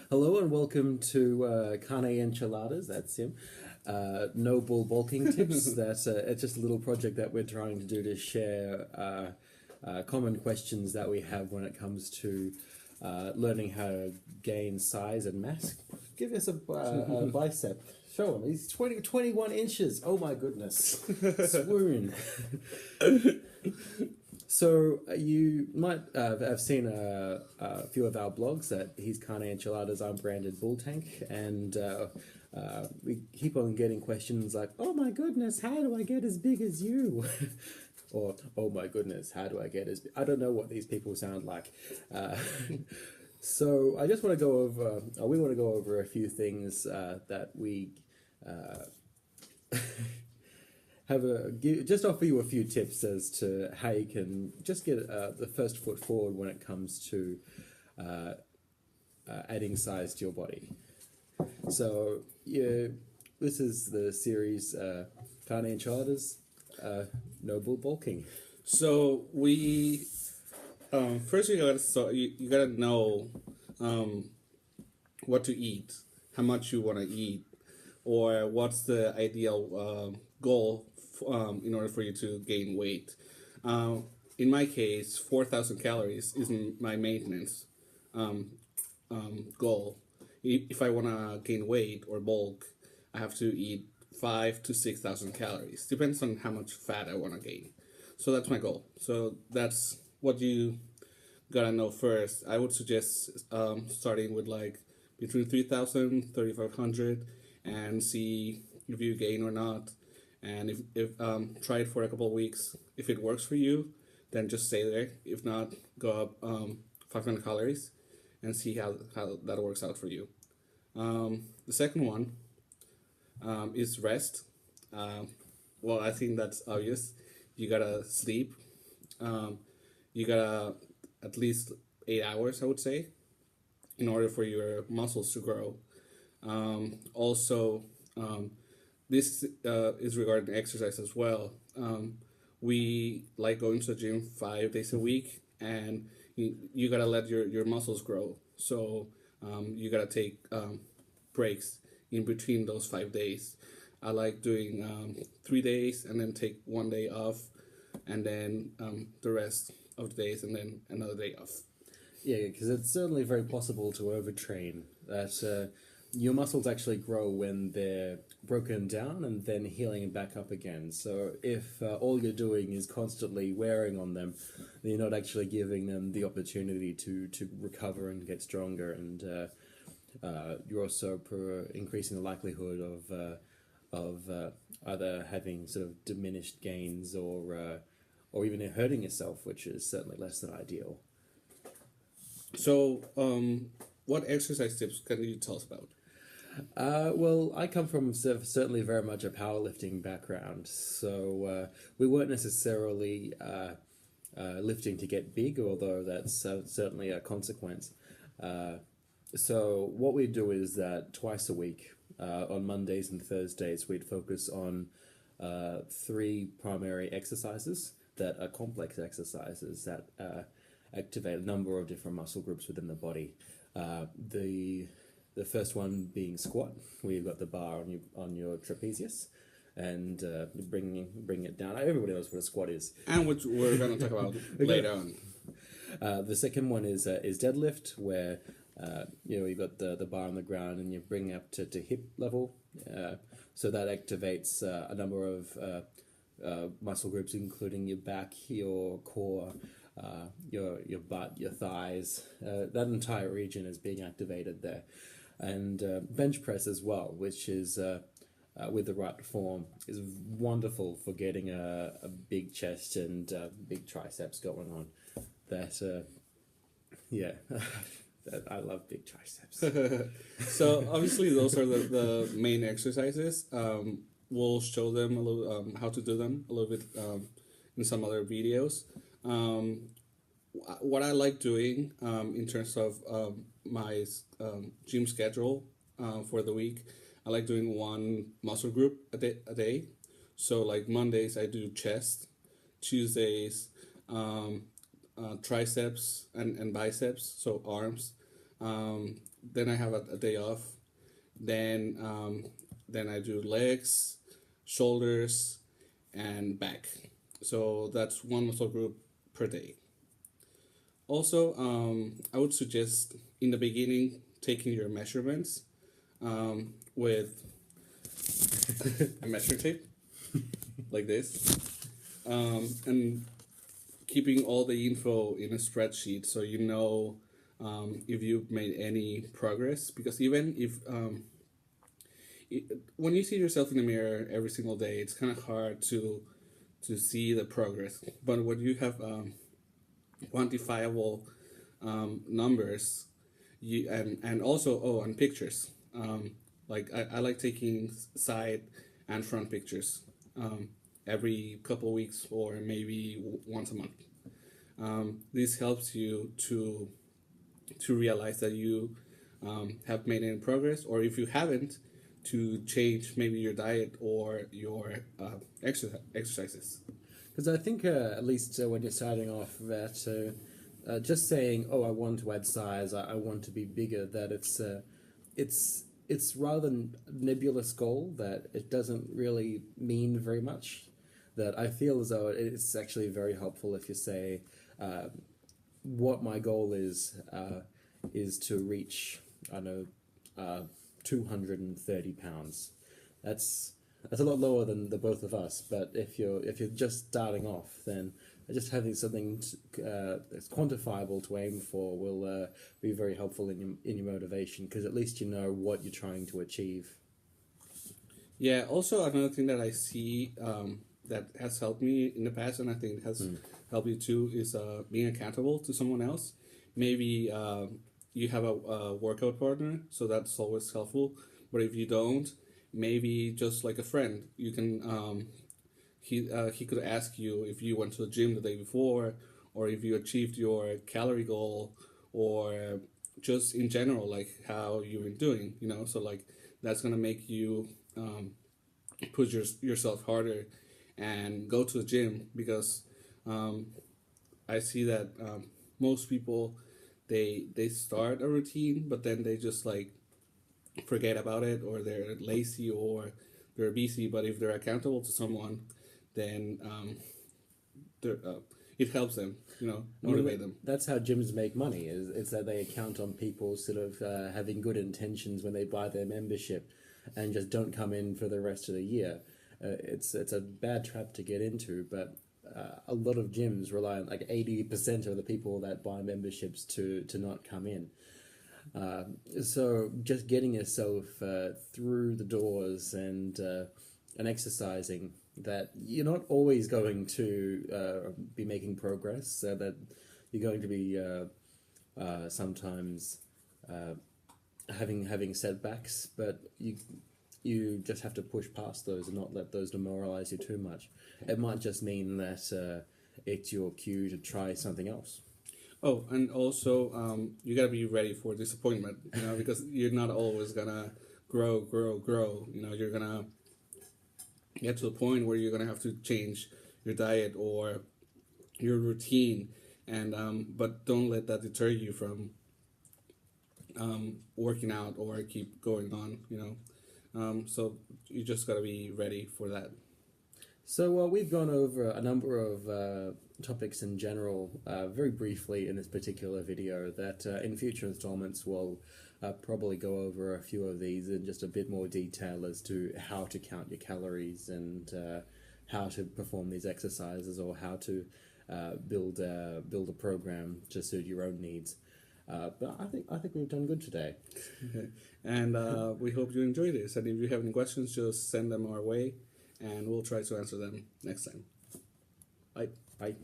Hello and welcome to Carne Enchiladas. That's him. No bull bulking tips. It's just a little project that we're trying to do to share common questions that we have when it comes to learning how to gain size and mass. Give us a bicep. Show him. He's 21 inches. Oh my goodness. Swoon. So you might have seen a few of our blogs that he's Carne Enchiladas, I'm branded Bull Tank, and we keep on getting questions like, "Oh my goodness, how do I get as big as you?" Or, "Oh my goodness, how do I get as big?" I don't know what these people sound like. So I just want to go over. We want to go over a few things that we. Just offer you a few tips as to how you can just get the first foot forward when it comes to adding size to your body. So yeah, this is the series Carne Enchiladas, no bull bulking. So we first you gotta know what to eat, how much you want to eat, or what's the ideal goal in order for you to gain weight. In my case, 4,000 calories is my maintenance goal. If I want to gain weight or bulk, I have to eat 5 to 6,000 calories. Depends on how much fat I want to gain. So that's my goal. So that's what you gotta know first. I would suggest starting with like between 3,000, 3,500, and see if you gain or not. And if try it for a couple of weeks. If it works for you, then just stay there. If not, go up 500 calories and see how that works out for you. The second one is rest. Well, I think that's obvious. You gotta sleep. You gotta at least 8 hours, I would say, in order for your muscles to grow. Also, this is regarding exercise as well. We like going to the gym 5 days a week, and you gotta let your muscles grow. So you gotta take breaks in between those 5 days. I like doing 3 days and then take one day off, and then the rest of the days, and then another day off. Yeah, because it's certainly very possible to overtrain. That your muscles actually grow when they're broken down and then healing back up again. So if all you're doing is constantly wearing on them, then you're not actually giving them the opportunity to recover and get stronger, and you're also increasing the likelihood of either having sort of diminished gains or even hurting yourself, which is certainly less than ideal. So, what exercise tips can you tell us about? Well, I come from certainly very much a powerlifting background, so we weren't necessarily lifting to get big, although that's certainly a consequence. So what we do is that twice a week, on Mondays and Thursdays, we'd focus on 3 primary exercises that are complex exercises that activate a number of different muscle groups within the body. The first one being squat, where you've got the bar on your trapezius, and bring it down. Everybody knows what a squat is, And which we're going to talk about later on. The second one is deadlift, where you've got the bar on the ground and you bring up to hip level. So that activates a number of muscle groups, including your back, your core, your butt, your thighs. That entire region is being activated there. And bench press as well, which is with the right form, is wonderful for getting a big chest and big triceps going on. I love big triceps. So obviously those are the main exercises. We'll show them a little how to do them a little bit in some other videos. What I like doing in terms of my gym schedule for the week, I like doing one muscle group a day. So like Mondays I do chest, Tuesdays triceps and biceps, so arms, Then I have a day off. Then I do legs, shoulders, and back. So that's one muscle group per day. Also, I would suggest in the beginning taking your measurements with a measuring tape like this, and keeping all the info in a spreadsheet so you know if you've made any progress. Because even if when you see yourself in the mirror every single day, it's kind of hard to see the progress. But when you have quantifiable numbers, and also on pictures. Like I like taking side and front pictures every couple weeks or maybe once a month. This helps you to realize that you have made any progress, or if you haven't, to change maybe your diet or your exercises. Because I think at least when you're starting off, that just saying, "Oh, I want to add size. I want to be bigger," that it's rather nebulous goal that it doesn't really mean very much. That I feel as though it's actually very helpful if you say, "What my goal is to reach, I know, 230 pounds." That's a lot lower than the both of us. But if you're just starting off, then just having something that's quantifiable to aim for will be very helpful in your motivation, because at least you know what you're trying to achieve. Yeah. Also, another thing that I see that has helped me in the past, and I think has helped you too, is being accountable to someone else. Maybe you have a workout partner, so that's always helpful. But if you don't, maybe just like a friend, you can he could ask you if you went to the gym the day before, or if you achieved your calorie goal, or just in general, like how you've been doing. So like that's gonna make you push yourself harder and go to the gym, because I see that most people they start a routine, but then they just like forget about it, or they're lazy, or they're busy. But if they're accountable to someone, then it helps them, motivate them. That's how gyms make money. Is that they count on people sort of having good intentions when they buy their membership, and just don't come in for the rest of the year. It's a bad trap to get into, but a lot of gyms rely on like 80% of the people that buy memberships to not come in. So just getting yourself through the doors and exercising, that you're not always going to be making progress, so that you're going to be sometimes having setbacks, but you just have to push past those and not let those demoralize you too much. It might just mean that it's your cue to try something else. Oh, and also you gotta be ready for disappointment, because you're not always gonna grow. You're gonna get to a point where you're gonna have to change your diet or your routine, and but don't let that deter you from working out or keep going on. So you just gotta be ready for that. So we've gone over a number of topics in general very briefly in this particular video, that in future installments we'll probably go over a few of these in just a bit more detail as to how to count your calories, and how to perform these exercises, or how to build a program to suit your own needs. But I think we've done good today. Okay. And we hope you enjoyed this. And if you have any questions, just send them our way, and we'll try to answer them next time. Bye. Bye.